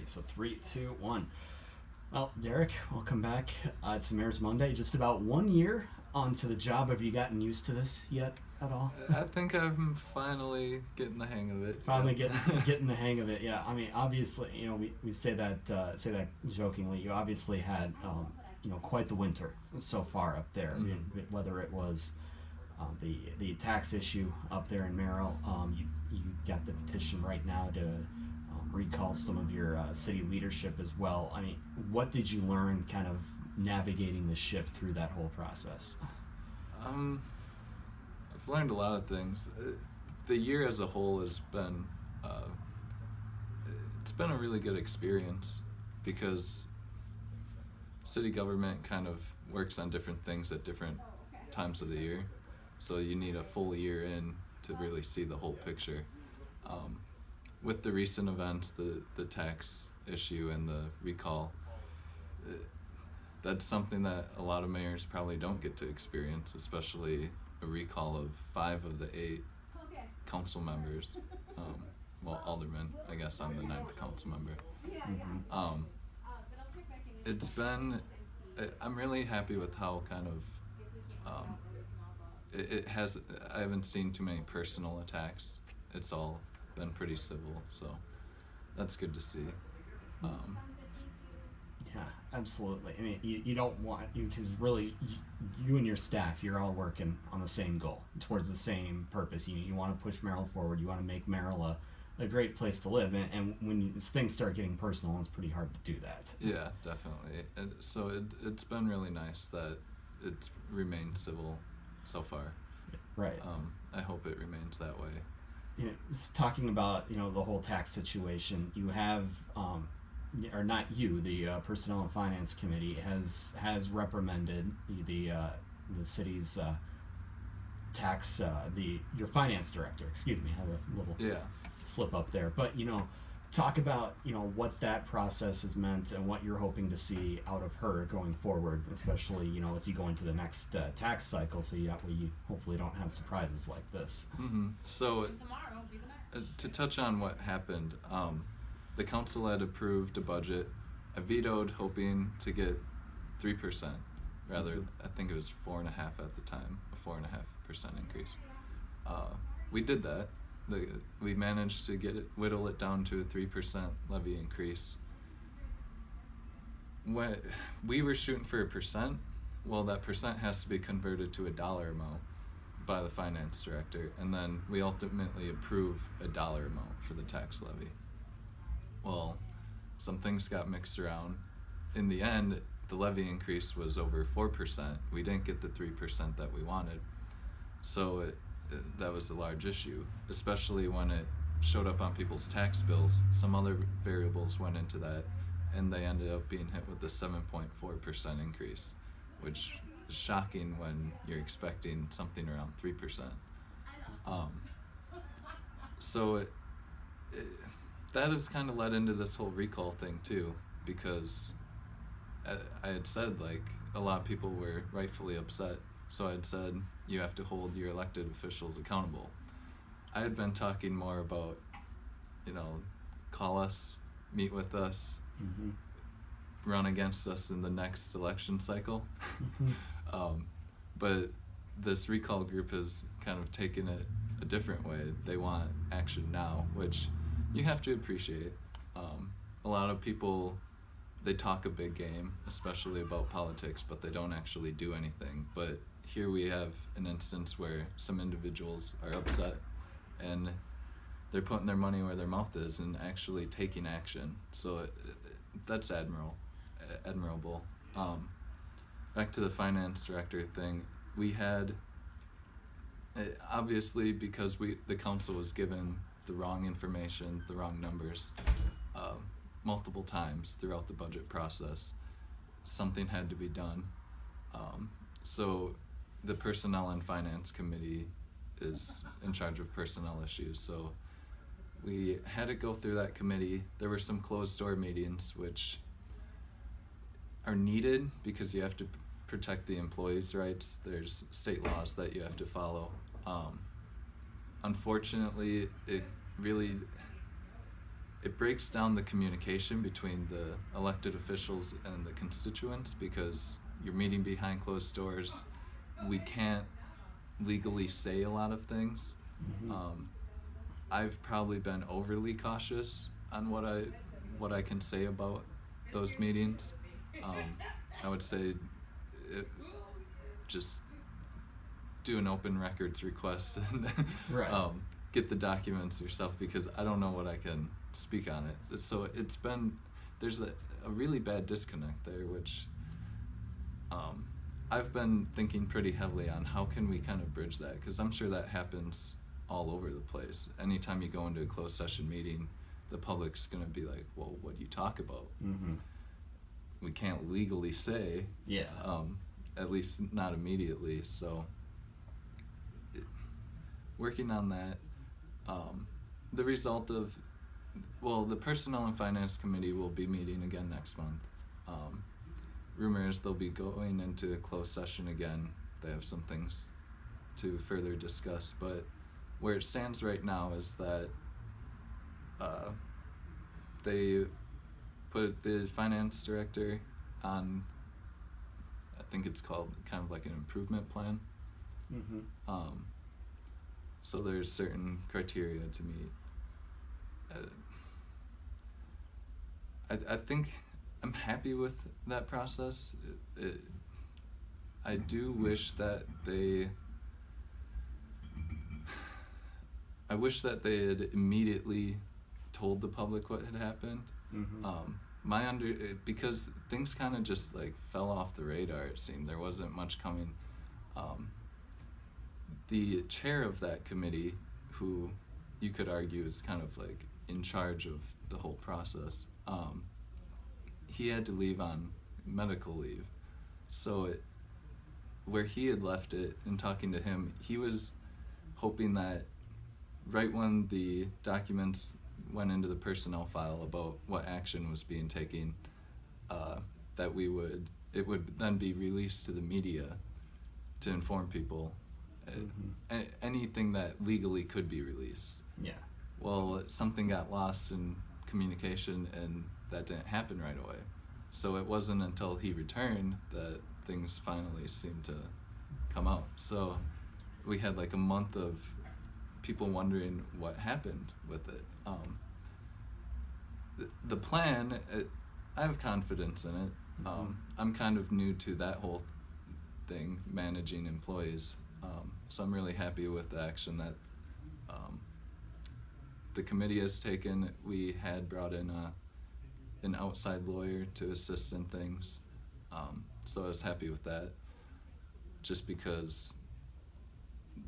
Alrighty, so three, two, one. Well, Derek, welcome back. It's Mayor's Monday. Just about 1 year onto the job. Have you gotten used to this yet at all? I think I'm finally getting the hang of it. Finally yeah. getting the hang of it. Yeah, I mean, obviously, we say that jokingly. You obviously had quite the winter so far up there. I mean, whether it was the tax issue up there in Merrill, you got the petition right now to recall some of your city leadership as well. I mean, what did you learn kind of navigating the ship through that whole process? I've learned a lot of things. The year as a whole has been it's been a really good experience because city government kind of works on different things at different times of the year. So you need a full year in to really see the whole picture. With the recent events, the tax issue and the recall, that's something that a lot of mayors probably don't get to experience, especially a recall of 5 of the 8 council members. Aldermen. I guess I'm the 9th council member. Mm-hmm. It's been. I'm really happy with how kind of it has. I haven't seen too many personal attacks. It's all been pretty civil, so that's good to see. Yeah, absolutely. I mean, you don't want you because really you and your staff, you're all working on the same goal towards the same purpose. You want to push Merrill forward. You want to make Merrill a great place to live. And when things start getting personal, it's pretty hard to do that. Yeah, definitely. And so it's been really nice that it's remained civil so far. Right. I hope it remains that way. Just talking about the whole tax situation, you have or not you, the Personnel and Finance Committee has reprimanded the city's tax your finance director. Excuse me, I have a little slip up there. But talk about what that process has meant and what you're hoping to see out of her going forward, especially as you go into the next tax cycle, so you hopefully don't have surprises like this. Mm-hmm. So to touch on what happened, the council had approved a budget. I vetoed, hoping to get 3%. Rather, I think it was 4.5 at the time, a 4.5% increase. We did that. We managed to whittle it down to a 3% levy increase. When we were shooting for 1%, well, that percent has to be converted to a dollar amount by the finance director, and then we ultimately approve a dollar amount for the tax levy. Well, some things got mixed around. In the end, the levy increase was over 4%. We didn't get the 3% that we wanted. So that was a large issue, especially when it showed up on people's tax bills. Some other variables went into that, and they ended up being hit with a 7.4% increase, which is shocking when you're expecting something around 3%. So that has kind of led into this whole recall thing too, because I had said a lot of people were rightfully upset. So I had said you have to hold your elected officials accountable. I had been talking more about, call us, meet with us, run against us in the next election cycle. But this recall group has kind of taken it a different way. They want action now, which you have to appreciate. A lot of people, they talk a big game, especially about politics, but they don't actually do anything. But here we have an instance where some individuals are upset and they're putting their money where their mouth is and actually taking action. So that's admirable. Back to the finance director thing, we had, obviously because the council was given the wrong information, the wrong numbers, multiple times throughout the budget process, something had to be done. So the Personnel and Finance Committee is in charge of personnel issues. So we had to go through that committee. There were some closed door meetings, which are needed because you have to protect the employees' rights. There's state laws that you have to follow. Unfortunately, it really it breaks down the communication between the elected officials and the constituents, because you're meeting behind closed doors. We can't legally say a lot of things. I've probably been overly cautious on what I can say about those meetings. I would say just do an open records request and Right. get the documents yourself, because I don't know what I can speak on it. So there's a really bad disconnect there, which I've been thinking pretty heavily on how can we kind of bridge that, because I'm sure that happens all over the place. Anytime you go into a closed session meeting, the public's going to be like, well, what do you talk about? We can't legally say, Yeah. at least not immediately. So working on that, the result of, well, the Personnel and Finance Committee will be meeting again next month. Rumor is they'll be going into a closed session again. They have some things to further discuss, but where it stands right now is that they put the finance director on, I think it's called kind of like an improvement plan. So there's certain criteria to meet. I think I'm happy with that process. I do wish that I wish that they had immediately told the public what had happened. Because things kind of just like fell off the radar, it seemed. There wasn't much coming. The chair of that committee, who you could argue is kind of like in charge of the whole process, he had to leave on medical leave. So where he had left it, in talking to him, he was hoping that right when the documents went into the personnel file about what action was being taken, that it would then be released to the media to inform people. Anything that legally could be released. Yeah. Well, something got lost in communication, and that didn't happen right away. So it wasn't until he returned that things finally seemed to come out. So we had like a month of people wondering what happened with it. The plan, I have confidence in it. I'm kind of new to that whole thing, managing employees. So I'm really happy with the action that the committee has taken. We had brought in an outside lawyer to assist in things. So I was happy with that, just because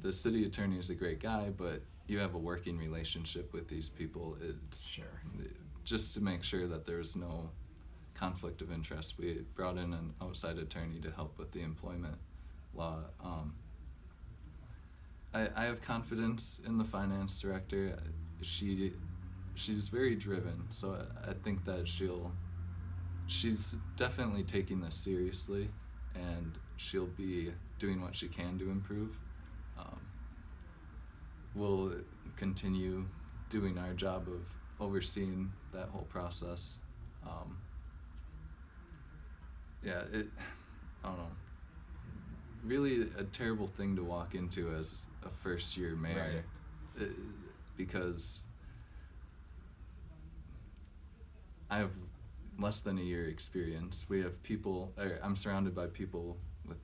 the city attorney is a great guy, but you have a working relationship with these people. It's Sure. just to make sure that there's no conflict of interest. We brought in an outside attorney to help with the employment law. I have confidence in the finance director. She's very driven, so I think that she's definitely taking this seriously, and she'll be doing what she can to improve. We'll continue doing our job of overseeing that whole process. I don't know. Really a terrible thing to walk into as a first-year mayor, because I have less than a year experience. We have I'm surrounded by people with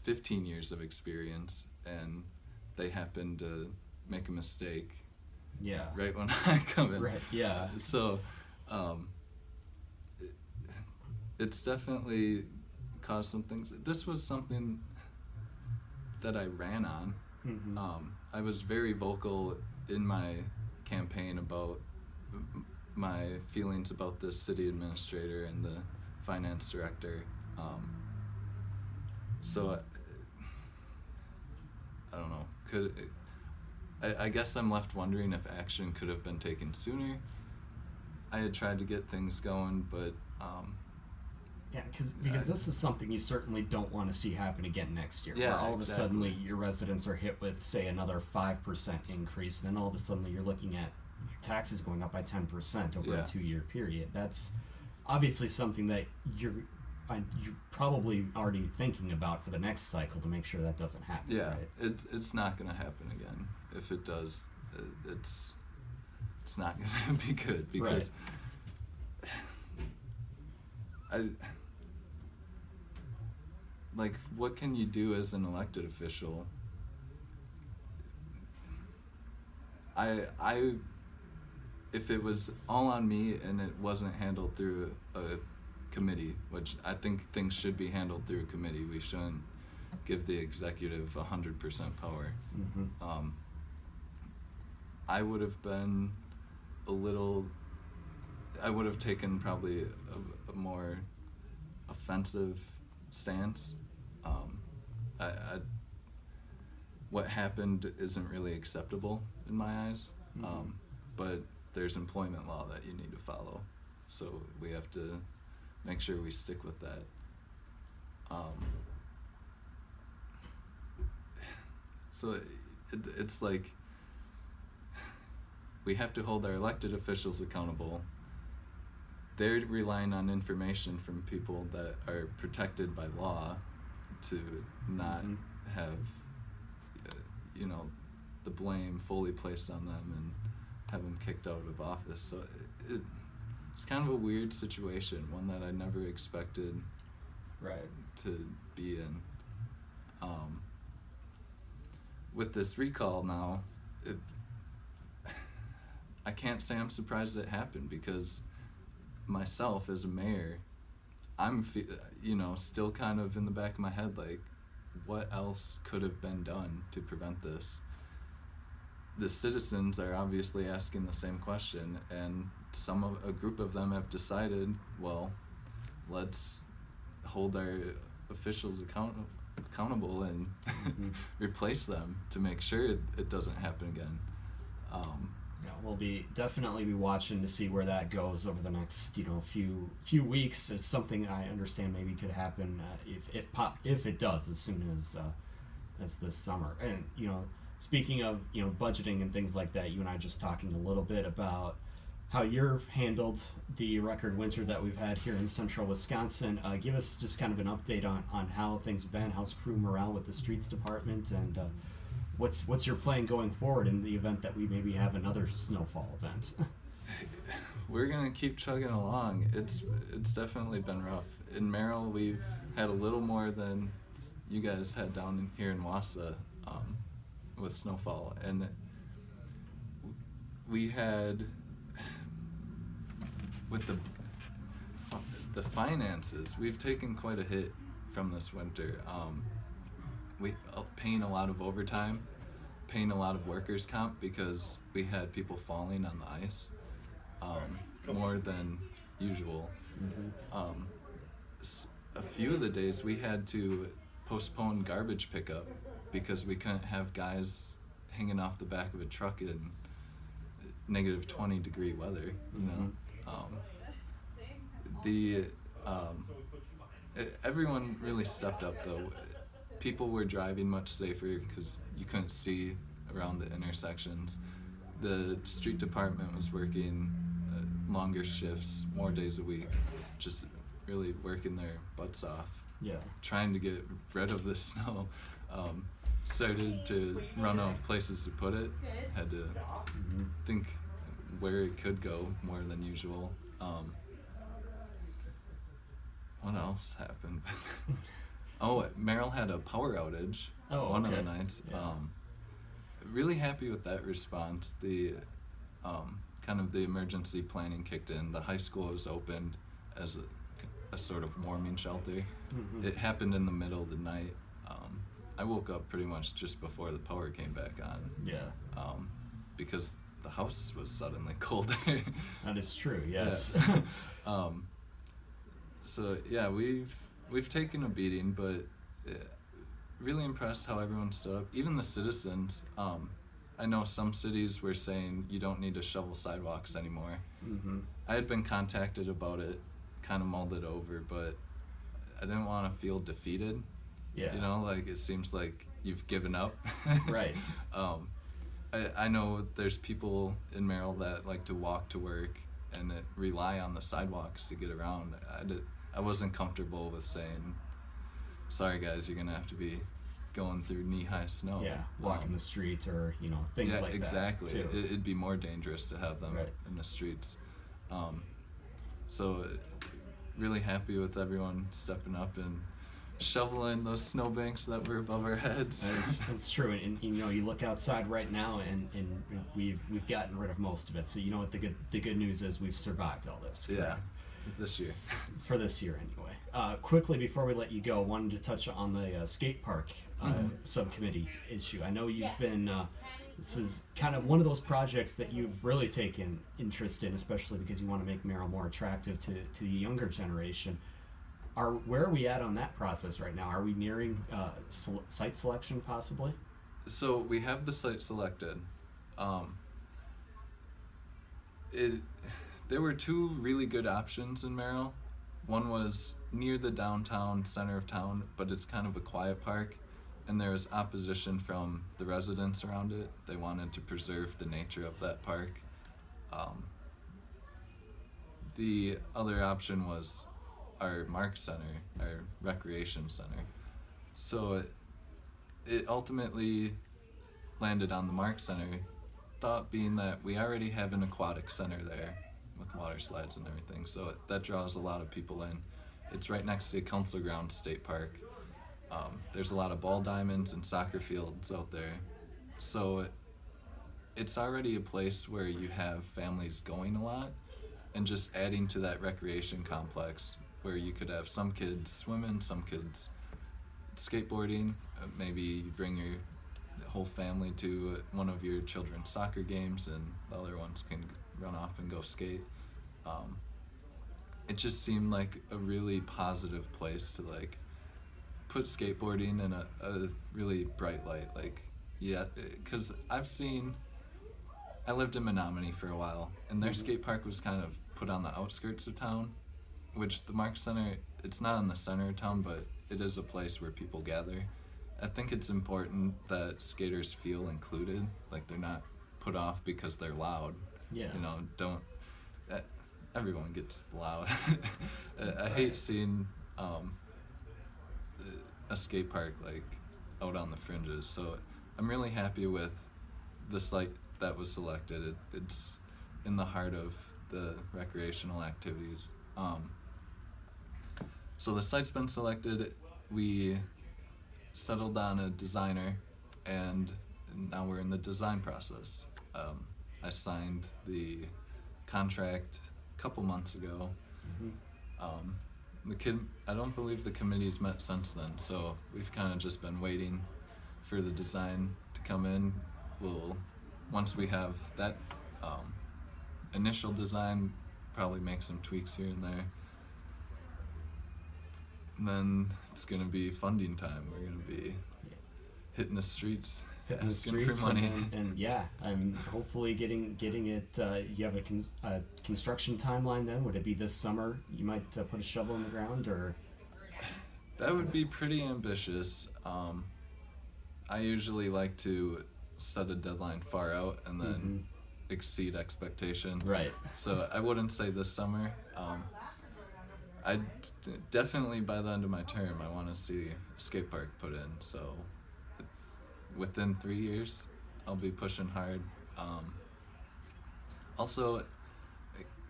15 years of experience, and they happen to make a mistake right when I come in. Right. Yeah. So it's definitely caused some things. This was something that I ran on. I was very vocal in my campaign about my feelings about the city administrator and the finance director. So I don't know. I guess I'm left wondering if action could have been taken sooner. I had tried to get things going, but Yeah, because this is something you certainly don't want to see happen again next year. Yeah, where all of a exactly. sudden your residents are hit with, say, another 5% increase, and then all of a sudden you're looking at taxes going up by 10% over Yeah. a 2-year period. That's obviously something that you're probably already thinking about for the next cycle to make sure that doesn't happen. Yeah, Right? it's not going to happen again. If it does, it's not going to be good because I like, what can you do as an elected official? I if it was all on me and it wasn't handled through a committee, which I think things should be handled through a committee, we shouldn't give the executive 100% power. Mm-hmm. I would have been I would have taken probably a more offensive stance. What happened isn't really acceptable in my eyes, but there's employment law that you need to follow, so we have to make sure we stick with that. So it's like we have to hold our elected officials accountable. They're relying on information from people that are protected by law to not have, the blame fully placed on them and have them kicked out of office. So it's kind of a weird situation, one that I never expected to be in. With this recall now, I can't say I'm surprised it happened because myself as a mayor, I'm still kind of in the back of my head like, what else could have been done to prevent this? The citizens are obviously asking the same question, and a group of them have decided, well, let's hold our officials accountable and replace them to make sure it doesn't happen again. Yeah, we'll definitely be watching to see where that goes over the next few weeks. It's something I understand maybe could happen if it does as soon as this summer. And speaking of budgeting and things like that, you and I just talking a little bit about how you've handled the record winter that we've had here in central Wisconsin. Give us just kind of an update on how things have been. How's crew morale with the streets department, and what's your plan going forward in the event that we maybe have another snowfall event? We're gonna keep chugging along. It's definitely been rough. In Merrill, we've had a little more than you guys had down here in Wausau with snowfall, and we had with the finances. We've taken quite a hit from this winter. We paying a lot of overtime, paying a lot of workers' comp because we had people falling on the ice more than usual. A few of the days we had to postpone garbage pickup because we couldn't have guys hanging off the back of a truck in negative 20-degree weather. Everyone really stepped up though. People were driving much safer because you couldn't see around the intersections. The street department was working longer shifts, more days a week, just really working their butts off. Yeah. Trying to get rid of the snow. Started to run out of places to put it. Had to think where it could go more than usual. What else happened? Merrill had a power outage one of the nights. Yeah. Really happy with that response. The kind of the emergency planning kicked in. The high school was opened as a sort of warming shelter. It happened in the middle of the night. I woke up pretty much just before the power came back on. Yeah. Because the house was suddenly colder. That is true. Yes. Yeah. So yeah, we've taken a beating, but really impressed how everyone stood up. Even the citizens. I know some cities were saying you don't need to shovel sidewalks anymore. I had been contacted about it, kind of mulled it over, but I didn't want to feel defeated. Yeah. Like it seems like you've given up. Right. I know there's people in Merrill that like to walk to work and rely on the sidewalks to get around. I wasn't comfortable with saying, sorry guys, you're gonna have to be going through knee-high snow. Yeah, walking the street, or things yeah, like exactly. that too. It'd be more dangerous to have them Right. in the streets. So really happy with everyone stepping up and shoveling those snowbanks that were above our heads. That's true, and you look outside right now, and we've gotten rid of most of it. So you know what the good news is, we've survived all this. Yeah, Correct? this year. For this year anyway. Quickly before we let you go, wanted to touch on the skate park subcommittee issue. I know you've been. This is kind of one of those projects that you've really taken interest in, especially because you want to make Merrill more attractive to the younger generation. Where are we at on that process right now? Are we nearing site selection possibly? So we have the site selected. There were two really good options in Merrill. One was near the downtown center of town, but it's kind of a quiet park, and there was opposition from the residents around it. They wanted to preserve the nature of that park. The other option was our Mark Center, our recreation center. So it ultimately landed on the Mark Center, thought being that we already have an aquatic center there with water slides and everything, so that draws a lot of people in. It's right next to Council Grounds State Park. There's a lot of ball diamonds and soccer fields out there, so it's already a place where you have families going a lot, and just adding to that recreation complex where you could have some kids swimming, some kids skateboarding, maybe you bring your whole family to one of your children's soccer games and the other ones can run off and go skate. It just seemed like a really positive place to like put skateboarding in a really bright light. Like, yeah, because I lived in Menominee for a while, and their skate park was kind of put on the outskirts of town, which the Mark Center, it's not in the center of town, but it is a place where people gather. I think it's important that skaters feel included, like they're not put off because they're loud. Yeah. Everyone gets loud. I hate seeing a skate park like out on the fringes, so I'm really happy with the site that was selected. It's in the heart of the recreational activities. So the site's been selected. We settled on a designer, and now we're in the design process. I signed the contract a couple months ago. I don't believe the committee's met since then, so we've kind of just been waiting for the design to come in. Once we have that initial design, probably make some tweaks here and there. And then it's gonna be funding time. We're gonna be hitting the streets, asking for money. And yeah, I'm hopefully getting it. You have a construction timeline then? Would it be this summer you might put a shovel in the ground, or? That would be pretty ambitious. I usually like to set a deadline far out and then exceed expectations. Right. So I wouldn't say this summer. I definitely by the end of my term I want to see a skate park put in. So within 3 years, I'll be pushing hard. Also,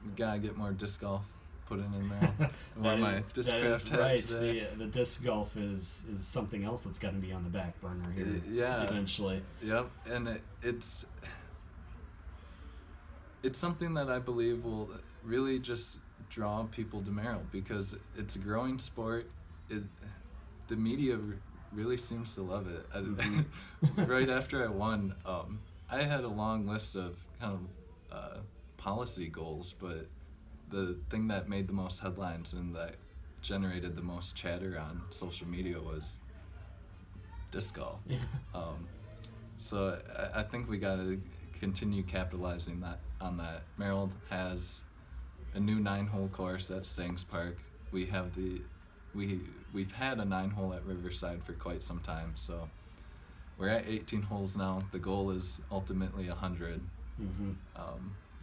we gotta get more disc golf put in there. My disc craft hat right. today. The disc golf is something else that's got to be on the back burner here. Yeah. Eventually. Yep, and it's something that I believe will really just draw people to Merrill because it's a growing sport. The media really seems to love it. Right after I won, I had a long list of kind of policy goals, but the thing that made the most headlines and that generated the most chatter on social media was disc golf. So I think we got to continue capitalizing on that. Merrill has a new 9-hole course at Stangs Park. We have we've had a 9-hole at Riverside for quite some time, so we're at 18 holes now. The goal is ultimately 100. Mm-hmm.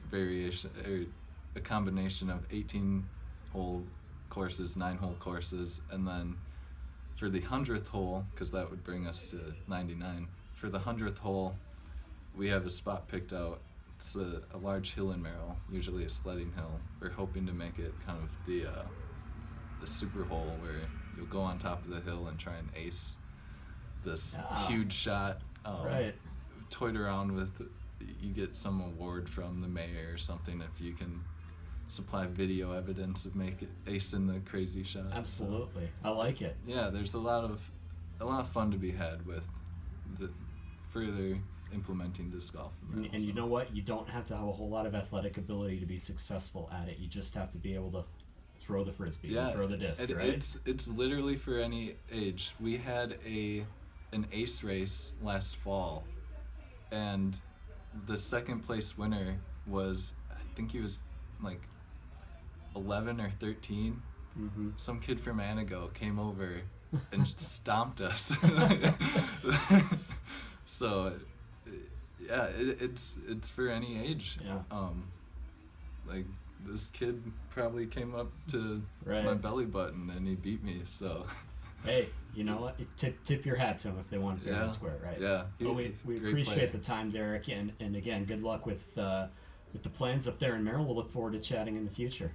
Variation, a combination of 18 hole courses, 9-hole courses, and then for the 100th hole, because that would bring us to 99. For the 100th hole, we have a spot picked out. It's a large hill in Merrill, usually a sledding hill. We're hoping to make it kind of the super hole where you'll go on top of the hill and try and ace this huge shot. Right. Toyed around with, you get some award from the mayor or something if you can supply video evidence of acing the crazy shot. Absolutely, I like it. Yeah, there's a lot of fun to be had with the further implementing disc golf. And you know what? You don't have to have a whole lot of athletic ability to be successful at it. You just have to be able to throw the frisbee, and throw the disc, right? It's literally for any age. We had an ace race last fall, and the second place winner was, I think he was like 11 or 13. Mm-hmm. Some kid from Anago came over and stomped us. So yeah, it's for any age. Yeah. Like this kid probably came up to Right. my belly button and he beat me. So Hey, you know what? Tip your hat to him if they won fair and square, right? Yeah. Well, we Great appreciate player. the time, Derek, and again, good luck with the plans up there in Merrill. We'll look forward to chatting in the future.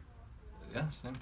Yeah, same.